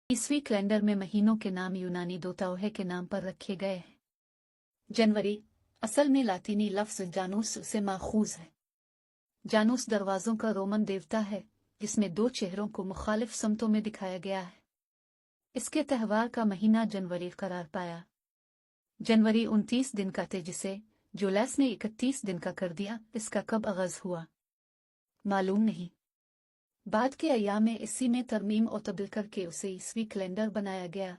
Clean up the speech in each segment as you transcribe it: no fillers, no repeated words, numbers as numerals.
ईस्वी कैलेंडर में महीनों के नाम यूनानी देवताओं के नाम पर रखे गए हैं। जनवरी असल में लातीनी लफ्ज़ जानूस से माखूज है। जानूस दरवाज़ों का रोमन देवता है जिसमें दो चेहरों को मुखालिफ समतों में दिखाया गया है। इसके त्यौहार का महीना जनवरी करार पाया। जनवरी 29 दिन का थे जिसे जुलैस ने 31 दिन का कर दिया। इसका कब आगाज हुआ मालूम नहीं। बाद के अय्याम में इसी में तरमीम और तब्दील करके उसे ईस्वी कैलेंडर बनाया गया।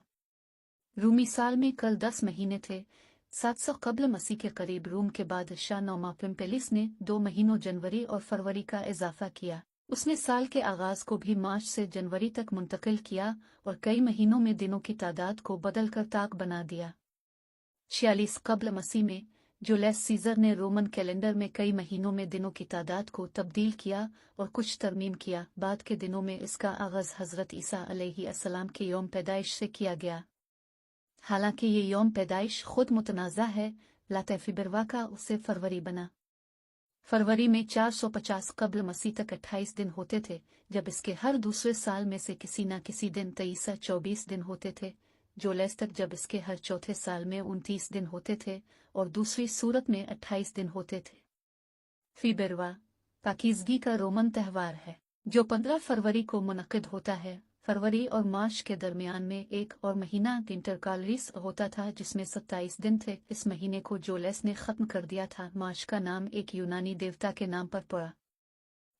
रूमी साल में कल 10 महीने थे। 700 कब्ल मसीह के करीब रूम के बादशाह नौमा पिम्पेलिस ने 2 महीनों जनवरी और फरवरी का इजाफा किया। उसने साल के आगाज को भी मार्च से जनवरी तक मुंतकिल किया और कई महीनों में दिनों की तादाद को बदलकर ताक बना दिया। 46 कब्ल मसीह में जुलियस सीजर ने रोमन कैलेंडर में कई महीनों में दिनों की तादाद को तब्दील किया और कुछ तरमीम किया। बाद के दिनों में इसका आगाज हजरत ईसा अलैहिस्सलाम के यौम पैदाइश से किया गया। हालांकि ये यौम पैदाइश खुद मुतनाज़ा है। लातफिबरवा का उसे फरवरी बना। फरवरी में 450 कब्ल मसीह तक 28 दिन होते थे, जब इसके हर दूसरे साल में से किसी न किसी दिन 23-24 दिन होते थे। जुलैस तक जब इसके हर चौथे साल में 29 दिन होते थे और दूसरी सूरत में 28 दिन होते थे। फीबरवा पाकीज़गी का रोमन त्यौहार है जो 15 फरवरी को मुनक्किद होता है। फरवरी और मार्च के दरमियान में एक और महीना इंटरकालरीस होता था जिसमें 27 दिन थे। इस महीने को जुलैस ने ख़त्म कर दिया था। मार्च का नाम एक यूनानी देवता के नाम पर पड़ा।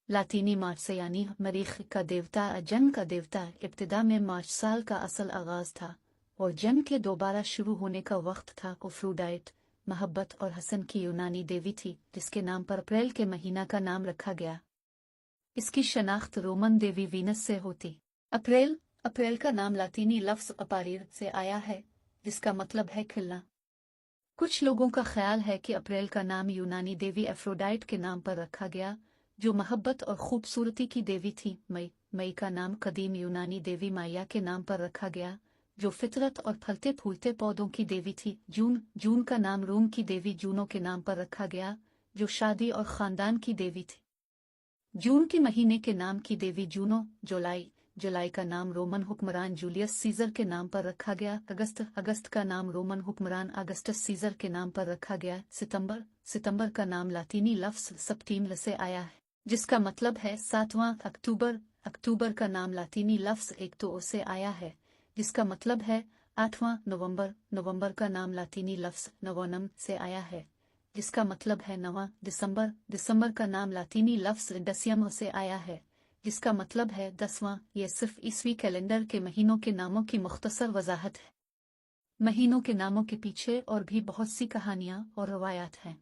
लातीनी मार्च से यानी मरीख का देवता जंग का देवता। इब्तिदा में मार्च साल का असल आगाज था और जंग के दोबारा शुरू होने का वक्त था। अफ्रोडाइट मोहब्बत और हसन की यूनानी देवी थी जिसके नाम पर अप्रैल के महीना का नाम रखा गया। इसकी शनाख्त रोमन देवी वीनस से होती। अप्रैल का नाम लातीनी लफ्ज़ अपारीर से आया है जिसका मतलब है खिलना। कुछ लोगों का ख्याल है कि अप्रैल का नाम यूनानी देवी एफ्रोडाइट के नाम पर रखा गया जो मोहब्बत और खूबसूरती की देवी थी। मई का नाम कदीम यूनानी देवी माया के नाम पर रखा गया जो फितरत और फलते फूलते पौधों की देवी थी। जून का नाम रोम की देवी जूनो के नाम पर रखा गया जो शादी और खानदान की देवी थी। जून के महीने के नाम की देवी जूनो। जुलाई का नाम रोमन हुक्मरान जूलियस सीजर के नाम पर रखा गया। अगस्त का नाम रोमन हुक्मरान अगस्टस सीजर के नाम पर रखा गया। सितंबर का नाम लातीनी लफ्ज़ सप्टीमल से आया है जिसका मतलब है 7वां। अक्टूबर का नाम लातीनी लफ्ज़ एक्टो से आया है जिसका मतलब है 8वां। नवंबर का नाम लातीनी लफ्ज़ नवोनम से आया है जिसका मतलब है 9वां। दिसंबर का नाम लातीनी लफ्ज़ डसियम से आया है जिसका मतलब है 10वां। यह सिर्फ ईस्वी कैलेंडर के महीनों के नामों की मुख्तसर वजाहत है। महीनों के नामों के पीछे और भी बहुत सी कहानियाँ और रवायात हैं।